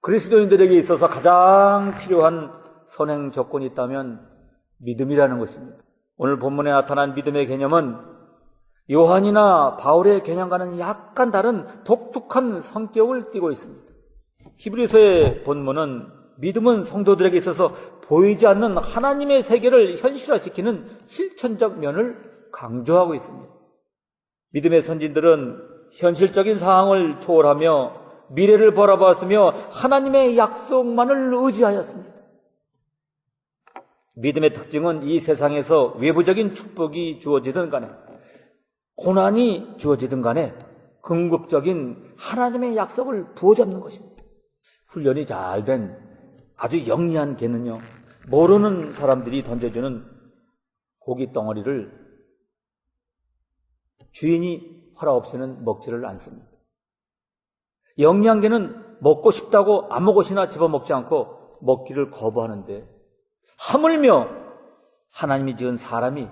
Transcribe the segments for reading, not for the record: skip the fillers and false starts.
그리스도인들에게 있어서 가장 필요한 선행 조건이 있다면 믿음이라는 것입니다. 오늘 본문에 나타난 믿음의 개념은 요한이나 바울의 개념과는 약간 다른 독특한 성격을 띠고 있습니다. 히브리서의 본문은 믿음은 성도들에게 있어서 보이지 않는 하나님의 세계를 현실화시키는 실천적 면을 강조하고 있습니다. 믿음의 선진들은 현실적인 상황을 초월하며 미래를 바라보았으며 하나님의 약속만을 의지하였습니다. 믿음의 특징은 이 세상에서 외부적인 축복이 주어지든 간에 고난이 주어지든 간에 궁극적인 하나님의 약속을 부어잡는 것입니다. 훈련이 잘 된 아주 영리한 개는요, 모르는 사람들이 던져주는 고기 덩어리를 주인이 허락 없이는 먹지를 않습니다. 영리한 개는 먹고 싶다고 아무것이나 집어먹지 않고 먹기를 거부하는데, 하물며 하나님이 지은 사람이,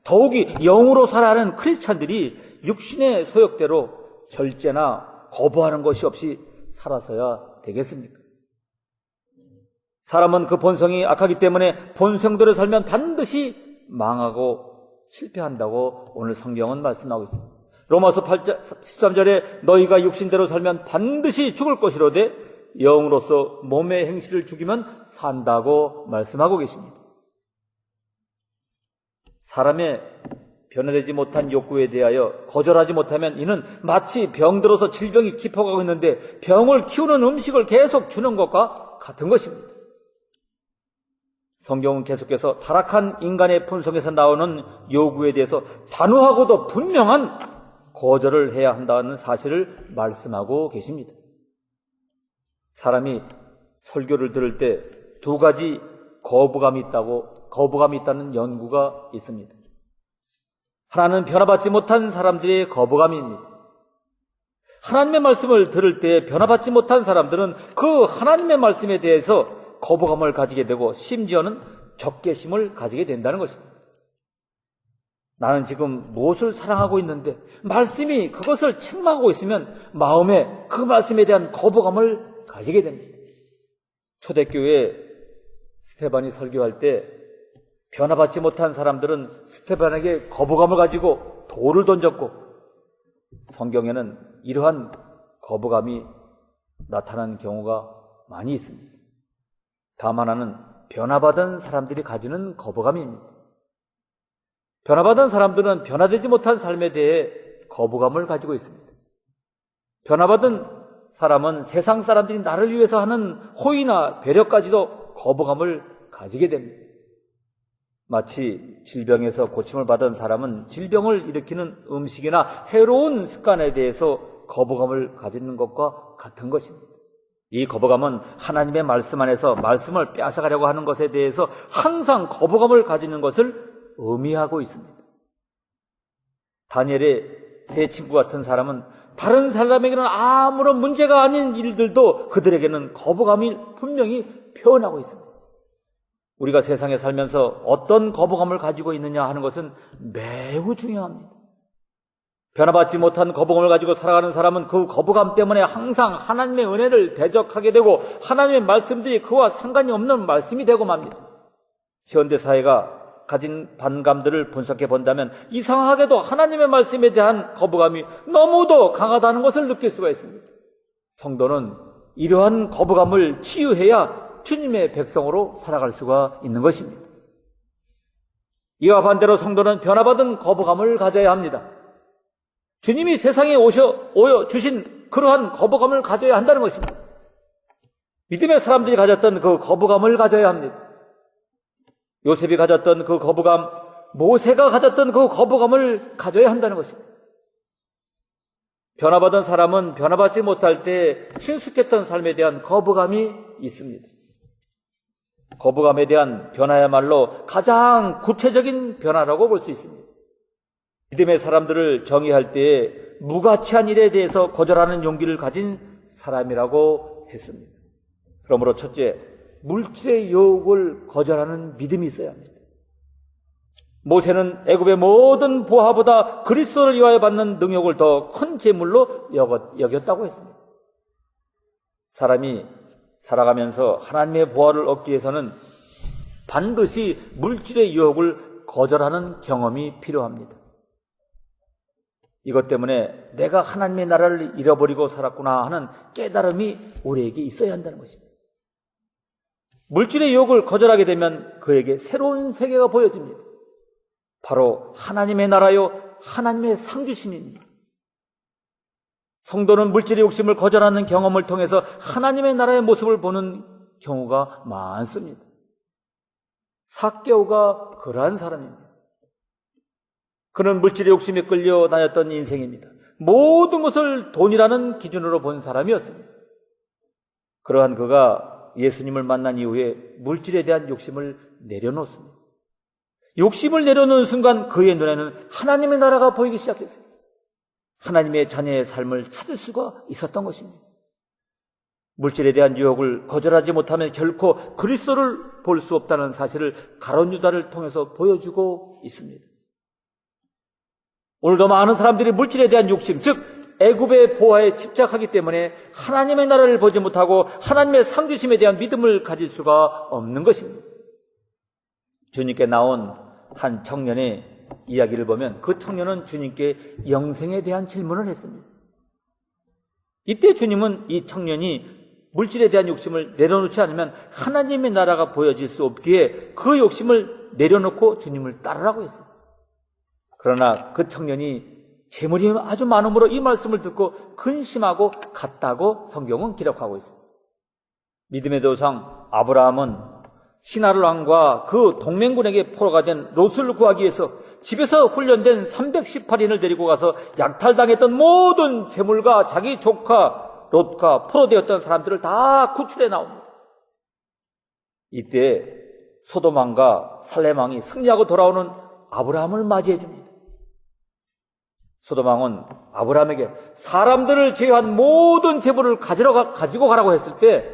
더욱이 영으로 살아야 하는 크리스찬들이 육신의 소욕대로 절제나 거부하는 것이 없이 살아서야 되겠습니까? 사람은 그 본성이 악하기 때문에 본성대로 살면 반드시 망하고 실패한다고 오늘 성경은 말씀하고 있습니다. 로마서 8장 13절에 너희가 육신대로 살면 반드시 죽을 것이로되 영으로서 몸의 행실을 죽이면 산다고 말씀하고 계십니다. 사람의 변화되지 못한 욕구에 대하여 거절하지 못하면 이는 마치 병들어서 질병이 깊어가고 있는데 병을 키우는 음식을 계속 주는 것과 같은 것입니다. 성경은 계속해서 타락한 인간의 본성에서 나오는 요구에 대해서 단호하고도 분명한 거절을 해야 한다는 사실을 말씀하고 계십니다. 사람이 설교를 들을 때 두 가지 거부감이 있다는 연구가 있습니다. 하나는 변화받지 못한 사람들의 거부감입니다. 하나님의 말씀을 들을 때 변화받지 못한 사람들은 그 하나님의 말씀에 대해서 거부감을 가지게 되고 심지어는 적개심을 가지게 된다는 것입니다. 나는 지금 무엇을 사랑하고 있는데 말씀이 그것을 책망하고 있으면 마음에 그 말씀에 대한 거부감을 가지게 됩니다. 초대교회 스데반이 설교할 때 변화받지 못한 사람들은 스데반에게 거부감을 가지고 돌을 던졌고, 성경에는 이러한 거부감이 나타난 경우가 많이 있습니다. 다만 하나는 변화받은 사람들이 가지는 거부감입니다. 변화받은 사람들은 변화되지 못한 삶에 대해 거부감을 가지고 있습니다. 변화받은 사람은 세상 사람들이 나를 위해서 하는 호의나 배려까지도 거부감을 가지게 됩니다. 마치 질병에서 고침을 받은 사람은 질병을 일으키는 음식이나 해로운 습관에 대해서 거부감을 가지는 것과 같은 것입니다. 이 거부감은 하나님의 말씀 안에서 말씀을 빼앗아가려고 하는 것에 대해서 항상 거부감을 가지는 것을 의미하고 있습니다. 다니엘의 세 친구 같은 사람은 다른 사람에게는 아무런 문제가 아닌 일들도 그들에게는 거부감이 분명히 표현하고 있습니다. 우리가 세상에 살면서 어떤 거부감을 가지고 있느냐 하는 것은 매우 중요합니다. 변화받지 못한 거부감을 가지고 살아가는 사람은 그 거부감 때문에 항상 하나님의 은혜를 대적하게 되고 하나님의 말씀들이 그와 상관이 없는 말씀이 되고 맙니다. 현대사회가 가진 반감들을 분석해 본다면 이상하게도 하나님의 말씀에 대한 거부감이 너무도 강하다는 것을 느낄 수가 있습니다. 성도는 이러한 거부감을 치유해야 주님의 백성으로 살아갈 수가 있는 것입니다. 이와 반대로 성도는 변화받은 거부감을 가져야 합니다. 주님이 세상에 오여 주신 그러한 거부감을 가져야 한다는 것입니다. 믿음의 사람들이 가졌던 그 거부감을 가져야 합니다. 요셉이 가졌던 그 거부감, 모세가 가졌던 그 거부감을 가져야 한다는 것입니다. 변화받은 사람은 변화받지 못할 때 친숙했던 삶에 대한 거부감이 있습니다. 거부감에 대한 변화야말로 가장 구체적인 변화라고 볼 수 있습니다. 믿음의 사람들을 정의할 때에 무가치한 일에 대해서 거절하는 용기를 가진 사람이라고 했습니다. 그러므로 첫째, 물질의 유혹을 거절하는 믿음이 있어야 합니다. 모세는 애굽의 모든 보화보다 그리스도를 위하여 받는 능욕을 더 큰 재물로 여겼다고 했습니다. 사람이 살아가면서 하나님의 보호를 얻기 위해서는 반드시 물질의 유혹을 거절하는 경험이 필요합니다. 이것 때문에 내가 하나님의 나라를 잃어버리고 살았구나 하는 깨달음이 우리에게 있어야 한다는 것입니다. 물질의 유혹을 거절하게 되면 그에게 새로운 세계가 보여집니다. 바로 하나님의 나라요, 하나님의 상주심입니다. 성도는 물질의 욕심을 거절하는 경험을 통해서 하나님의 나라의 모습을 보는 경우가 많습니다. 삭개오가 그러한 사람입니다. 그는 물질의 욕심에 끌려 다녔던 인생입니다. 모든 것을 돈이라는 기준으로 본 사람이었습니다. 그러한 그가 예수님을 만난 이후에 물질에 대한 욕심을 내려놓습니다. 욕심을 내려놓는 순간 그의 눈에는 하나님의 나라가 보이기 시작했습니다. 하나님의 자녀의 삶을 찾을 수가 있었던 것입니다. 물질에 대한 유혹을 거절하지 못하면 결코 그리스도를 볼 수 없다는 사실을 가룟 유다를 통해서 보여주고 있습니다. 오늘도 많은 사람들이 물질에 대한 욕심, 즉 애굽의 보화에 집착하기 때문에 하나님의 나라를 보지 못하고 하나님의 상주심에 대한 믿음을 가질 수가 없는 것입니다. 주님께 나온 한 청년의 이야기를 보면 그 청년은 주님께 영생에 대한 질문을 했습니다. 이때 주님은 이 청년이 물질에 대한 욕심을 내려놓지 않으면 하나님의 나라가 보여질 수 없기에 그 욕심을 내려놓고 주님을 따르라고 했어요. 그러나 그 청년이 재물이 아주 많음으로 이 말씀을 듣고 근심하고 갔다고 성경은 기록하고 있습니다. 믿음의 조상 아브라함은 시나르 왕과 그 동맹군에게 포로가 된 롯을 구하기 위해서 집에서 훈련된 318인을 데리고 가서 약탈당했던 모든 재물과 자기 조카 롯과 포로되었던 사람들을 다 구출해 나옵니다. 이때 소돔 왕과 살렘 왕이 승리하고 돌아오는 아브라함을 맞이해 줍니다. 소돔 왕은 아브라함에게 사람들을 제외한 모든 재물을 가지고 가라고 했을 때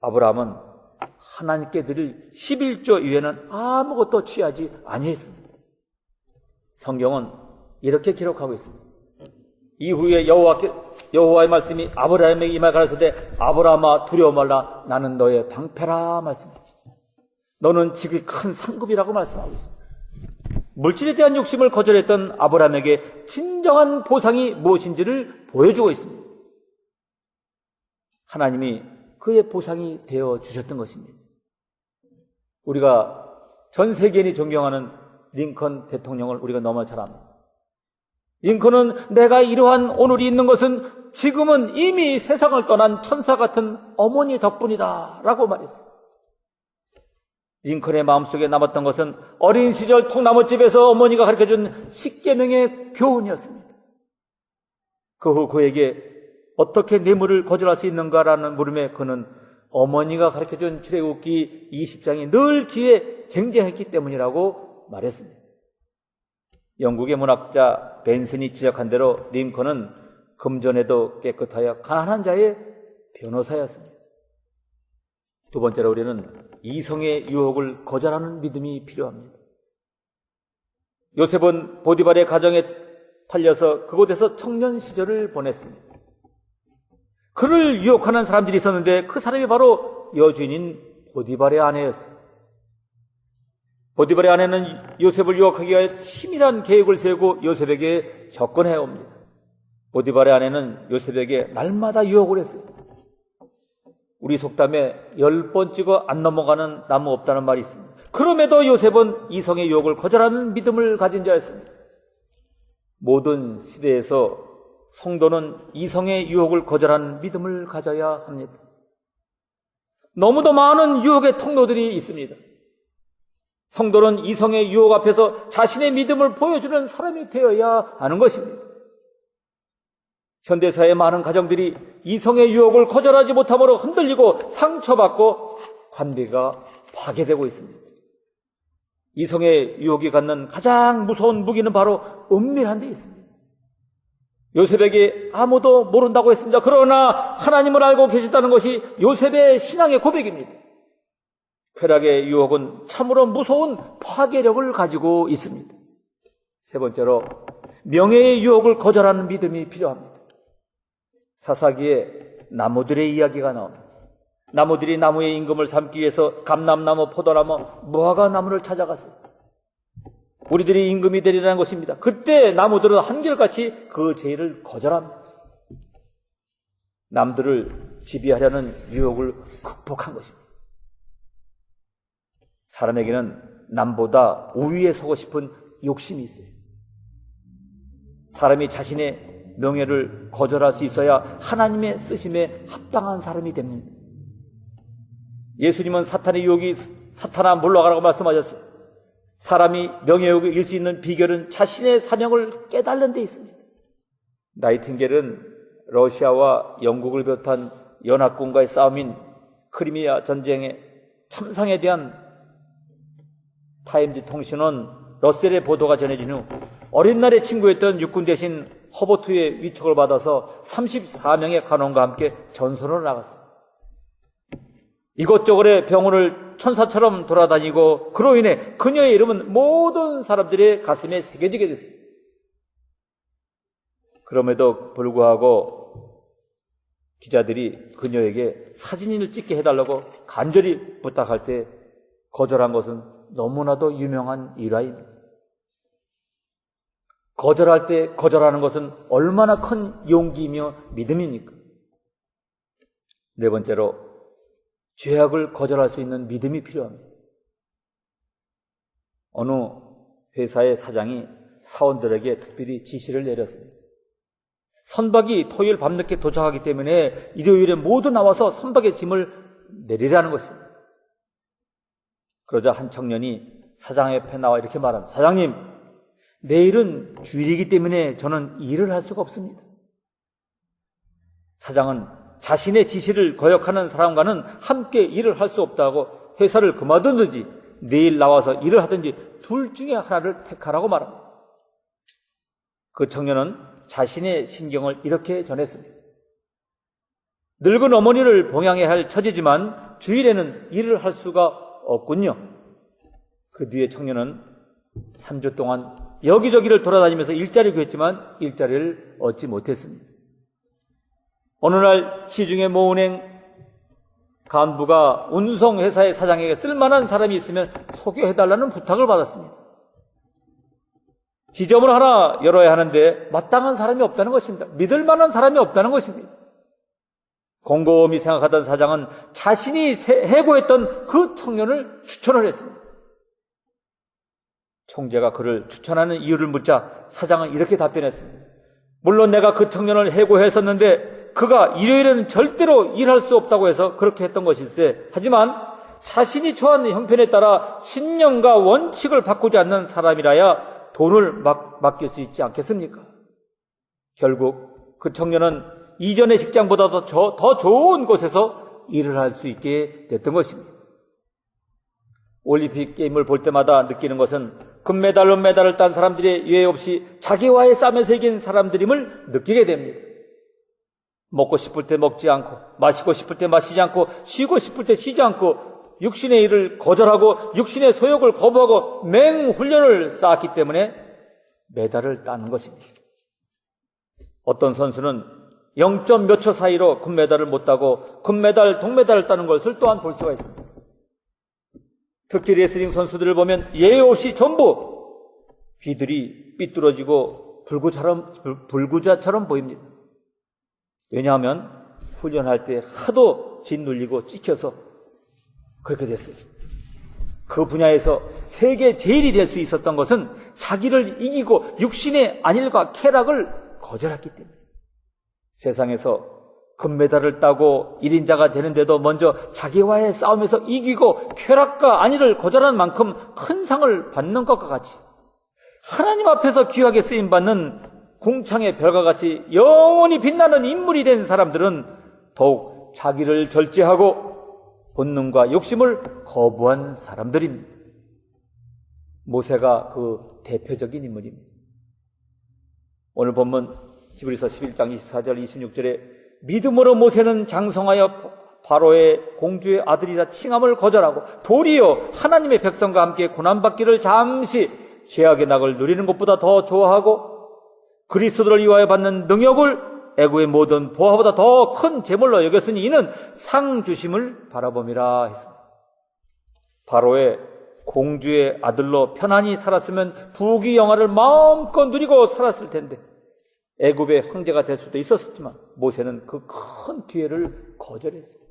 아브라함은 하나님께 드릴 11조 이외에는 아무것도 취하지 아니했습니다. 성경은 이렇게 기록하고 있습니다. 이후에 여호와의 말씀이 아브라함에게 임하여 가라사대 아브라함아 두려워 말라 나는 너의 방패라 말씀했습니다. 너는 지극히 큰 상급이라고 말씀하고 있습니다. 물질에 대한 욕심을 거절했던 아브라함에게 진정한 보상이 무엇인지를 보여주고 있습니다. 하나님이 그의 보상이 되어 주셨던 것입니다. 우리가 전 세계인이 존경하는 링컨 대통령을 우리가 너무 잘 압니다. 링컨은 내가 이러한 오늘이 있는 것은 지금은 이미 세상을 떠난 천사 같은 어머니 덕분이다 라고 말했어요. 링컨의 마음속에 남았던 것은 어린 시절 통나무집에서 어머니가 가르쳐준 10계명의 교훈이었습니다. 그 후 그에게 어떻게 뇌물을 거절할 수 있는가라는 물음에 그는 어머니가 가르쳐준 출애굽기 20장이 늘 귀에 쟁쟁했기 때문이라고 말했습니다. 영국의 문학자 벤슨이 지적한 대로 링컨은 금전에도 깨끗하여 가난한 자의 변호사였습니다. 두 번째로 우리는 이성의 유혹을 거절하는 믿음이 필요합니다. 요셉은 보디발의 가정에 팔려서 그곳에서 청년 시절을 보냈습니다. 그를 유혹하는 사람들이 있었는데 그 사람이 바로 여주인인 보디발의 아내였어요. 보디발의 아내는 요셉을 유혹하기 위해 치밀한 계획을 세우고 요셉에게 접근해 옵니다. 보디발의 아내는 요셉에게 날마다 유혹을 했어요. 우리 속담에 10번 찍어 안 넘어가는 나무 없다는 말이 있습니다. 그럼에도 요셉은 이성의 유혹을 거절하는 믿음을 가진 자였습니다. 모든 시대에서 성도는 이성의 유혹을 거절하는 믿음을 가져야 합니다. 너무도 많은 유혹의 통로들이 있습니다. 성도는 이성의 유혹 앞에서 자신의 믿음을 보여주는 사람이 되어야 하는 것입니다. 현대사의 많은 가정들이 이성의 유혹을 거절하지 못함으로 흔들리고 상처받고 관계가 파괴되고 있습니다. 이성의 유혹이 갖는 가장 무서운 무기는 바로 은밀한 데 있습니다. 요셉에게 아무도 모른다고 했습니다. 그러나 하나님을 알고 계셨다는 것이 요셉의 신앙의 고백입니다. 쾌락의 유혹은 참으로 무서운 파괴력을 가지고 있습니다. 세 번째로 명예의 유혹을 거절하는 믿음이 필요합니다. 사사기에 나무들의 이야기가 나옵니다. 나무들이 나무의 임금을 삼기 위해서 감람나무, 포도나무, 무화과 나무를 찾아갔어요. 우리들이 임금이 되리라는 것입니다. 그때 나무들은 한결같이 그 제의를 거절합니다. 남들을 지배하려는 유혹을 극복한 것입니다. 사람에게는 남보다 우위에 서고 싶은 욕심이 있어요. 사람이 자신의 명예를 거절할 수 있어야 하나님의 쓰심에 합당한 사람이 됩니다. 예수님은 사탄의 유혹이 사탄아 물러가라고 말씀하셨어요. 사람이 명예욕을 이길 수 있는 비결은 자신의 사명을 깨달는 데 있습니다. 나이팅겔은 러시아와 영국을 비롯한 연합군과의 싸움인 크리미아 전쟁의 참상에 대한 타임즈 통신은 러셀의 보도가 전해진 후 어린 날의 친구였던 육군 대신 허버트의 위촉을 받아서 34명의 간원과 함께 전선으로 나갔어요. 이곳저곳의 병원을 천사처럼 돌아다니고 그로 인해 그녀의 이름은 모든 사람들의 가슴에 새겨지게 됐어요. 그럼에도 불구하고 기자들이 그녀에게 사진을 찍게 해달라고 간절히 부탁할 때 거절한 것은 너무나도 유명한 일화입니다. 거절할 때 거절하는 것은 얼마나 큰 용기이며 믿음입니까? 네 번째로 죄악을 거절할 수 있는 믿음이 필요합니다. 어느 회사의 사장이 사원들에게 특별히 지시를 내렸습니다. 선박이 토요일 밤늦게 도착하기 때문에 일요일에 모두 나와서 선박의 짐을 내리라는 것입니다. 그러자 한 청년이 사장 옆에 나와 이렇게 말합니다. 사장님, 내일은 주일이기 때문에 저는 일을 할 수가 없습니다. 사장은 자신의 지시를 거역하는 사람과는 함께 일을 할 수 없다고 회사를 그만두든지 내일 나와서 일을 하든지 둘 중에 하나를 택하라고 말합니다. 그 청년은 자신의 심경을 이렇게 전했습니다. 늙은 어머니를 봉양해야 할 처지지만 주일에는 일을 할 수가 없군요. 그 뒤에 청년은 3주 동안 여기저기를 돌아다니면서 일자리를 구했지만 일자리를 얻지 못했습니다. 어느 날 시중의 모은행 간부가 운송회사의 사장에게 쓸만한 사람이 있으면 소개해달라는 부탁을 받았습니다. 지점을 하나 열어야 하는데 마땅한 사람이 없다는 것입니다. 믿을 만한 사람이 없다는 것입니다. 곰곰이 생각하던 사장은 자신이 해고했던 그 청년을 추천을 했습니다. 총재가 그를 추천하는 이유를 묻자 사장은 이렇게 답변했습니다. 물론 내가 그 청년을 해고했었는데 그가 일요일에는 절대로 일할 수 없다고 해서 그렇게 했던 것일세. 하지만 자신이 처한 형편에 따라 신념과 원칙을 바꾸지 않는 사람이라야 돈을 맡길 수 있지 않겠습니까? 결국 그 청년은 이전의 직장보다도 더 좋은 곳에서 일을 할 수 있게 됐던 것입니다. 올림픽 게임을 볼 때마다 느끼는 것은 금메달, 은메달을 딴 사람들의 예외 없이 자기와의 싸움에서 이긴 사람들임을 느끼게 됩니다. 먹고 싶을 때 먹지 않고, 마시고 싶을 때 마시지 않고, 쉬고 싶을 때 쉬지 않고, 육신의 일을 거절하고 육신의 소욕을 거부하고 맹훈련을 쌓았기 때문에 메달을 따는 것입니다. 어떤 선수는 0. 몇 초 사이로 금메달을 못 따고 금메달, 동메달을 따는 것을 또한 볼 수가 있습니다. 특히 레슬링 선수들을 보면 예외 없이 전부 귀들이 삐뚤어지고 불구자처럼 보입니다. 왜냐하면 훈련할 때 하도 짓눌리고 찍혀서 그렇게 됐어요. 그 분야에서 세계 제일이 될 수 있었던 것은 자기를 이기고 육신의 안일과 쾌락을 거절했기 때문에. 세상에서 금메달을 따고 1인자가 되는데도 먼저 자기와의 싸움에서 이기고 쾌락과 안위를 거절한 만큼 큰 상을 받는 것과 같이 하나님 앞에서 귀하게 쓰임받는 궁창의 별과 같이 영원히 빛나는 인물이 된 사람들은 더욱 자기를 절제하고 본능과 욕심을 거부한 사람들입니다. 모세가 그 대표적인 인물입니다. 오늘 본문 히브리서 11장 24절 26절에 믿음으로 모세는 장성하여 바로의 공주의 아들이라 칭함을 거절하고 도리어 하나님의 백성과 함께 고난받기를 잠시 죄악의 낙을 누리는 것보다 더 좋아하고 그리스도를 위하여 받는 능력을 애굽의 모든 보화보다 더 큰 재물로 여겼으니 이는 상 주심을 바라봄이라 했습니다. 바로의 공주의 아들로 편안히 살았으면 부귀 영화를 마음껏 누리고 살았을 텐데 애굽의 황제가 될 수도 있었지만 모세는 그 큰 기회를 거절했어요.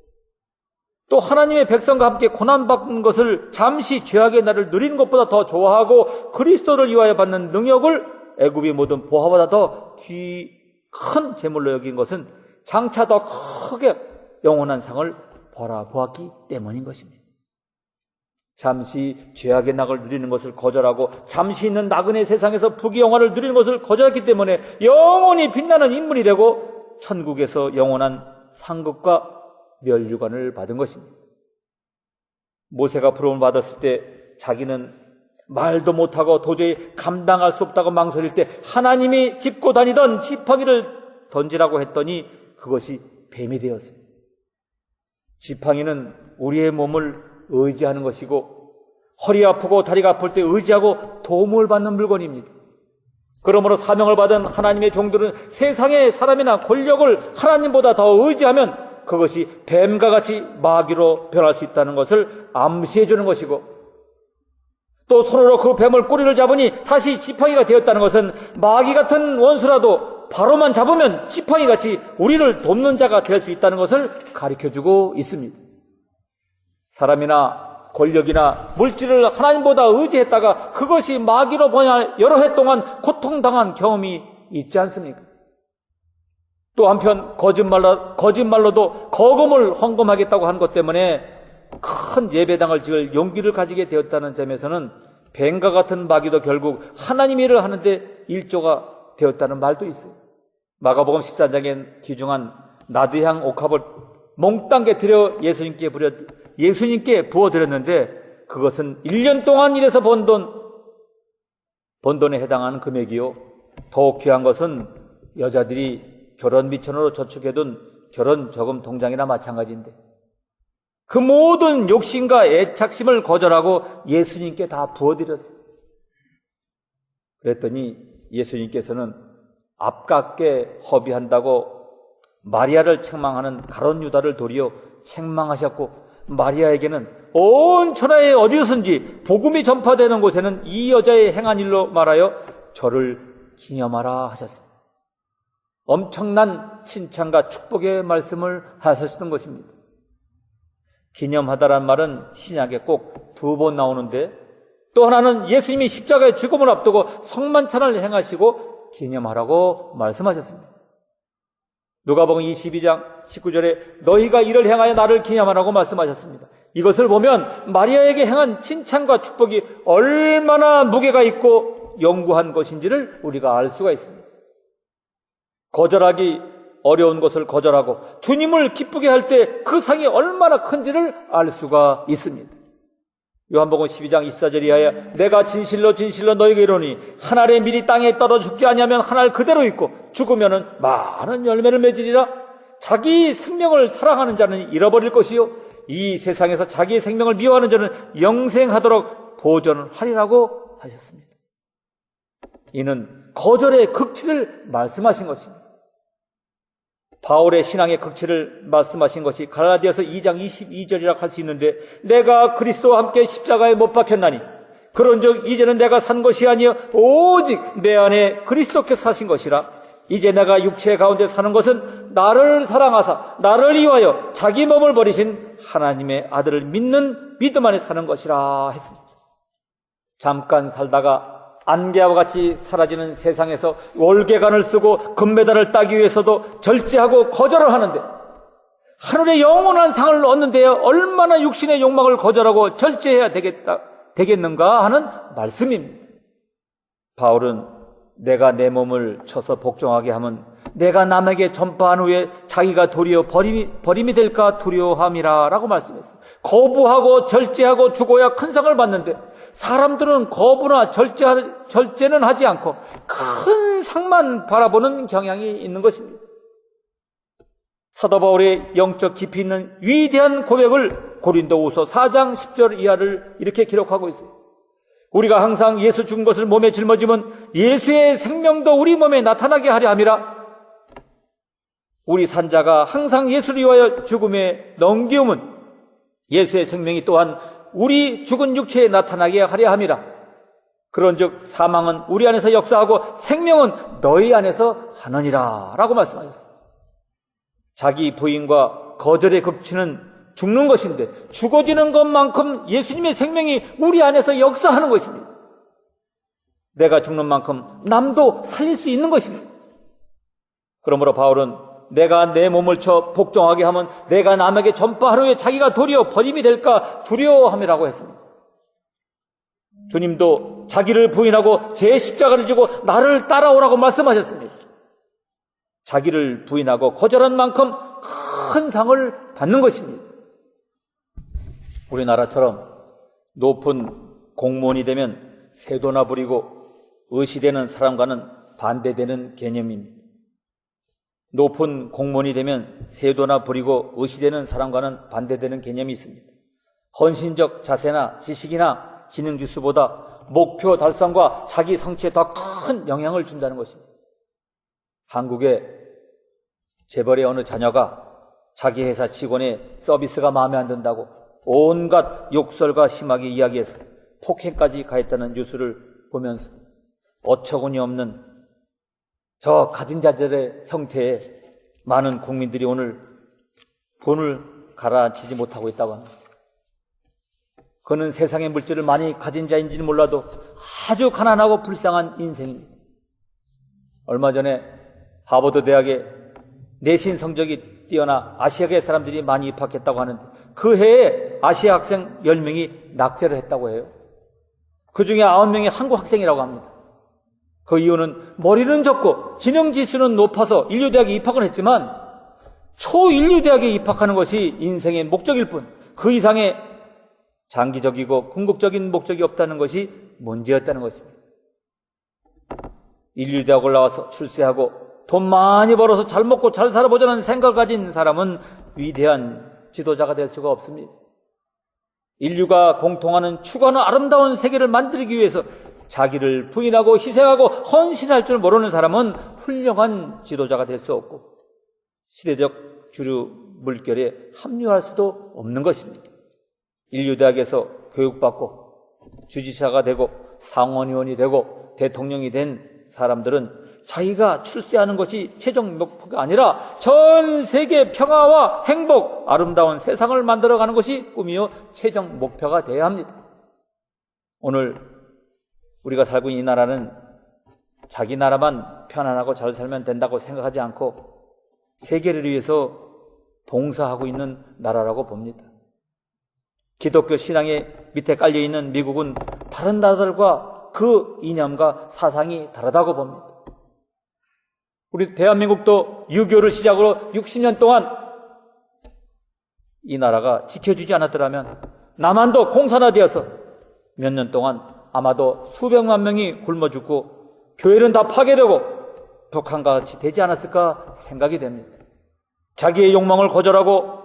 또 하나님의 백성과 함께 고난받는 것을 잠시 죄악의 날을 누리는 것보다 더 좋아하고 그리스도를 위하여 받는 능력을 애굽의 모든 보화보다 더 큰 재물로 여긴 것은 장차 더 크게 영원한 상을 바라보았기 때문인 것입니다. 잠시 죄악의 낙을 누리는 것을 거절하고 잠시 있는 나그네 세상에서 부귀 영화를 누리는 것을 거절했기 때문에 영원히 빛나는 인물이 되고 천국에서 영원한 상급과 멸류관을 받은 것입니다. 모세가 부름을 받았을 때 자기는 말도 못하고 도저히 감당할 수 없다고 망설일 때 하나님이 짚고 다니던 지팡이를 던지라고 했더니 그것이 뱀이 되었어요. 지팡이는 우리의 몸을 의지하는 것이고 허리 아프고 다리가 아플 때 의지하고 도움을 받는 물건입니다. 그러므로 사명을 받은 하나님의 종들은 세상의 사람이나 권력을 하나님보다 더 의지하면 그것이 뱀과 같이 마귀로 변할 수 있다는 것을 암시해 주는 것이고 또 손으로 그 뱀을 꼬리를 잡으니 다시 지팡이가 되었다는 것은 마귀 같은 원수라도 바로만 잡으면 지팡이같이 우리를 돕는 자가 될 수 있다는 것을 가르쳐주고 있습니다. 사람이나 권력이나 물질을 하나님보다 의지했다가 그것이 마귀로 보냐 여러 해 동안 고통당한 경험이 있지 않습니까? 또 한편 거짓말로도 거금을 헌금하겠다고 한 것 때문에 큰 예배당을 지을 용기를 가지게 되었다는 점에서는 뱀과 같은 마귀도 결국 하나님 일을 하는데 일조가 되었다는 말도 있어요. 마가복음 14장에 기중한 나드향 옥합을 몽땅 깨뜨려 예수님께 부어드렸는데 그것은 1년 동안 일해서 번 돈에 해당하는 금액이요. 더욱 귀한 것은 여자들이 결혼 미천으로 저축해둔 결혼 저금 통장이나 마찬가지인데 그 모든 욕심과 애착심을 거절하고 예수님께 다 부어드렸어요. 그랬더니 예수님께서는 아깝게 허비한다고 마리아를 책망하는 가룟 유다를 도리어 책망하셨고 마리아에게는 온 천하에 어디서든지 복음이 전파되는 곳에는 이 여자의 행한 일로 말하여 저를 기념하라 하셨습니다. 엄청난 칭찬과 축복의 말씀을 하셨던 것입니다. 기념하다란 말은 신약에 꼭 2번 나오는데 또 하나는 예수님이 십자가의 죽음을 앞두고 성만찬을 행하시고 기념하라고 말씀하셨습니다. 누가복음 22장 19절에 너희가 이를 행하여 나를 기념하라고 말씀하셨습니다. 이것을 보면 마리아에게 행한 칭찬과 축복이 얼마나 무게가 있고 영구한 것인지를 우리가 알 수가 있습니다. 거절하기 어려운 것을 거절하고 주님을 기쁘게 할 때 그 상이 얼마나 큰지를 알 수가 있습니다. 요한복음 12장 24절 이하에 내가 진실로 진실로 너희에게 이르노니 한 알의 밀이 땅에 떨어져 죽지 아니하면 한 알 그대로 있고 죽으면은 많은 열매를 맺으리라. 자기 생명을 사랑하는 자는 잃어버릴 것이요 이 세상에서 자기의 생명을 미워하는 자는 영생하도록 보존하리라고 하셨습니다. 이는 거절의 극치를 말씀하신 것입니다. 바울의 신앙의 극치를 말씀하신 것이 갈라디아서 2장 22절이라 할 수 있는데 내가 그리스도와 함께 십자가에 못 박혔나니 그런즉 이제는 내가 산 것이 아니요 오직 내 안에 그리스도께서 사신 것이라. 이제 내가 육체 가운데 사는 것은 나를 사랑하사 나를 위하여 자기 몸을 버리신 하나님의 아들을 믿는 믿음 안에 사는 것이라 했습니다. 잠깐 살다가 안개와 같이 사라지는 세상에서 월계관을 쓰고 금메달을 따기 위해서도 절제하고 거절을 하는데 하늘의 영원한 상을 얻는 데에 얼마나 육신의 욕망을 거절하고 절제해야 되겠는가 하는 말씀입니다. 바울은 내가 내 몸을 쳐서 복종하게 하면 내가 남에게 전파한 후에 자기가 도리어 버림이 될까 두려워함이라 라고 말씀했어요. 거부하고 절제하고 죽어야 큰 상을 받는데 사람들은 거부나 절제는 하지 않고 큰 상만 바라보는 경향이 있는 것입니다. 사도 바울의 영적 깊이 있는 위대한 고백을 고린도후서 4장 10절 이하를 이렇게 기록하고 있어요. 우리가 항상 예수 죽은 것을 몸에 짊어지면 예수의 생명도 우리 몸에 나타나게 하려 함이라. 우리 산자가 항상 예수를 위하여 죽음에 넘기움은 예수의 생명이 또한 우리 죽은 육체에 나타나게 하려 함이라. 그런즉 사망은 우리 안에서 역사하고 생명은 너희 안에서 하느니라 라고 말씀하셨습니다. 자기 부인과 거절의 극치는 죽는 것인데 죽어지는 것만큼 예수님의 생명이 우리 안에서 역사하는 것입니다. 내가 죽는 만큼 남도 살릴 수 있는 것입니다. 그러므로 바울은 내가 내 몸을 쳐 복종하게 하면 내가 남에게 전파하루에 자기가 도리어 버림이 될까 두려워함이라고 했습니다. 주님도 자기를 부인하고 제 십자가를 지고 나를 따라오라고 말씀하셨습니다. 자기를 부인하고 거절한 만큼 큰 상을 받는 것입니다. 우리나라처럼 높은 공무원이 되면 세도나 부리고 의시되는 사람과는 반대되는 개념입니다. 높은 공무원이 되면 세도나 부리고 의시되는 사람과는 반대되는 개념이 있습니다. 헌신적 자세나 지식이나 지능 지수보다 목표 달성과 자기 성취에 더 큰 영향을 준다는 것입니다. 한국의 재벌의 어느 자녀가 자기 회사 직원의 서비스가 마음에 안 든다고 온갖 욕설과 심하게 이야기해서 폭행까지 가했다는 뉴스를 보면서 어처구니 없는 저 가진 자들의 형태에 많은 국민들이 오늘 돈을 가라앉히지 못하고 있다고 합니다. 그는 세상의 물질을 많이 가진 자인지는 몰라도 아주 가난하고 불쌍한 인생입니다. 얼마 전에 하버드 대학에 내신 성적이 뛰어나 아시아계 사람들이 많이 입학했다고 하는데 그 해에 아시아 학생 10명이 낙제를 했다고 해요. 그 중에 9명이 한국 학생이라고 합니다. 그 이유는 머리는 적고 지능지수는 높아서 인류대학에 입학은 했지만 초인류대학에 입학하는 것이 인생의 목적일 뿐 그 이상의 장기적이고 궁극적인 목적이 없다는 것이 문제였다는 것입니다. 인류대학을 나와서 출세하고 돈 많이 벌어서 잘 먹고 잘 살아보자는 생각을 가진 사람은 위대한 지도자가 될 수가 없습니다. 인류가 공통하는 추구하는 아름다운 세계를 만들기 위해서 자기를 부인하고 희생하고 헌신할 줄 모르는 사람은 훌륭한 지도자가 될 수 없고 시대적 주류 물결에 합류할 수도 없는 것입니다. 인류대학에서 교육받고 주지사가 되고 상원의원이 되고 대통령이 된 사람들은 자기가 출세하는 것이 최종 목표가 아니라 전 세계 평화와 행복, 아름다운 세상을 만들어가는 것이 꿈이요 최종 목표가 되어야 합니다. 오늘 우리가 살고 있는 이 나라는 자기 나라만 편안하고 잘 살면 된다고 생각하지 않고 세계를 위해서 봉사하고 있는 나라라고 봅니다. 기독교 신앙의 밑에 깔려있는 미국은 다른 나라들과 그 이념과 사상이 다르다고 봅니다. 우리 대한민국도 6.25를 시작으로 60년 동안 이 나라가 지켜주지 않았더라면 남한도 공산화되어서 몇 년 동안 아마도 수백만 명이 굶어 죽고 교회는 다 파괴되고 북한과 같이 되지 않았을까 생각이 됩니다. 자기의 욕망을 거절하고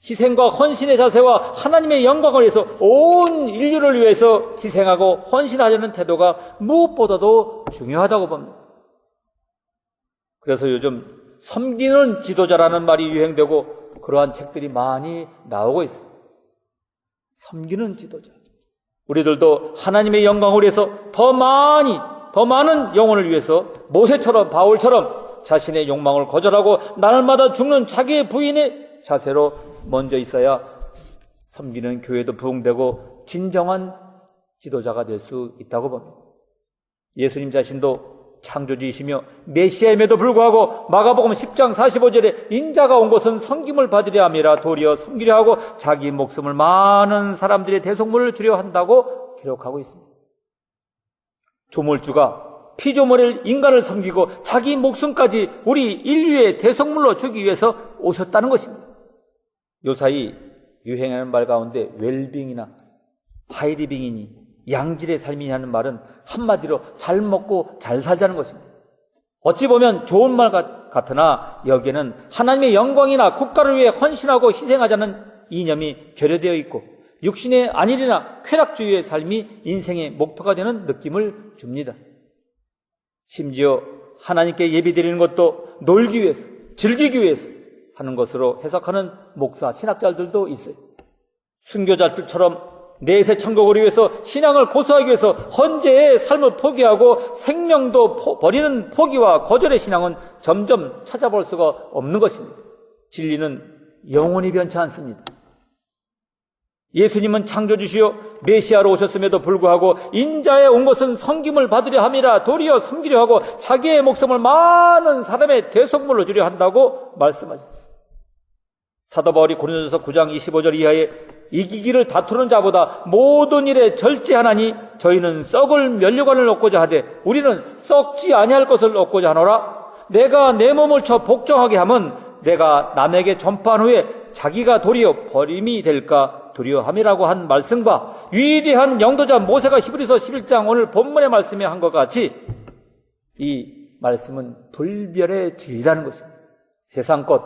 희생과 헌신의 자세와 하나님의 영광을 위해서 온 인류를 위해서 희생하고 헌신하려는 태도가 무엇보다도 중요하다고 봅니다. 그래서 요즘 섬기는 지도자라는 말이 유행되고 그러한 책들이 많이 나오고 있습니다. 섬기는 지도자. 우리들도 하나님의 영광을 위해서 더 많은 영혼을 위해서 모세처럼 바울처럼 자신의 욕망을 거절하고 날마다 죽는 자기의 부인의 자세로 먼저 있어야 섬기는 교회도 부흥되고 진정한 지도자가 될 수 있다고 봅니다. 예수님 자신도 창조주이시며 메시아임에도 불구하고 마가복음 10장 45절에 인자가 온 것은 섬김을 받으려 함이라 도리어 섬기려 하고 자기 목숨을 많은 사람들의 대속물을 주려 한다고 기록하고 있습니다. 조물주가 피조물의 인간을 섬기고 자기 목숨까지 우리 인류의 대속물로 주기 위해서 오셨다는 것입니다. 요사이 유행하는 말 가운데 웰빙이나 하이리빙이니 양질의 삶이라는 말은 한마디로 잘 먹고 잘 살자는 것입니다. 어찌 보면 좋은 말 같으나 여기에는 하나님의 영광이나 국가를 위해 헌신하고 희생하자는 이념이 결여되어 있고 육신의 안일이나 쾌락주의의 삶이 인생의 목표가 되는 느낌을 줍니다. 심지어 하나님께 예배드리는 것도 놀기 위해서 즐기기 위해서 하는 것으로 해석하는 목사, 신학자들도 있어요. 순교자들처럼 내세 천국을 위해서 신앙을 고수하기 위해서 헌재의 삶을 포기하고 생명도 버리는 포기와 거절의 신앙은 점점 찾아볼 수가 없는 것입니다. 진리는 영원히 변치 않습니다. 예수님은 창조주시요 메시아로 오셨음에도 불구하고 인자에 온 것은 섬김을 받으려 함이라 도리어 섬기려 하고 자기의 목숨을 많은 사람의 대속물로 주려 한다고 말씀하셨습니다. 사도 바울이 고린도전서 9장 25절 이하에 이기기를 다투는 자보다 모든 일에 절제하나니 저희는 썩을 면류관을 얻고자 하되 우리는 썩지 아니할 것을 얻고자 하노라. 내가 내 몸을 쳐 복종하게 하면 내가 남에게 전파한 후에 자기가 도리어 버림이 될까 두려함이라고 한 말씀과 위대한 영도자 모세가 히브리서 11장 오늘 본문의 말씀에 한 것 같이 이 말씀은 불변의 진리라는 것입니다. 세상 것,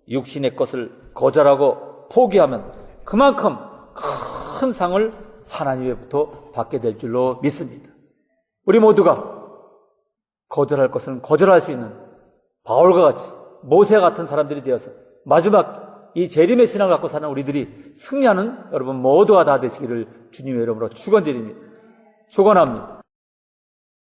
육신의 것을 거절하고 포기하면 그만큼 큰 상을 하나님으로부터 받게 될 줄로 믿습니다. 우리 모두가 거절할 것은 거절할 수 있는 바울과 같이 모세 같은 사람들이 되어서 마지막 이 재림의 신앙을 갖고 사는 우리들이 승리하는 여러분 모두가 다 되시기를 주님의 이름으로 축원드립니다. 축원합니다.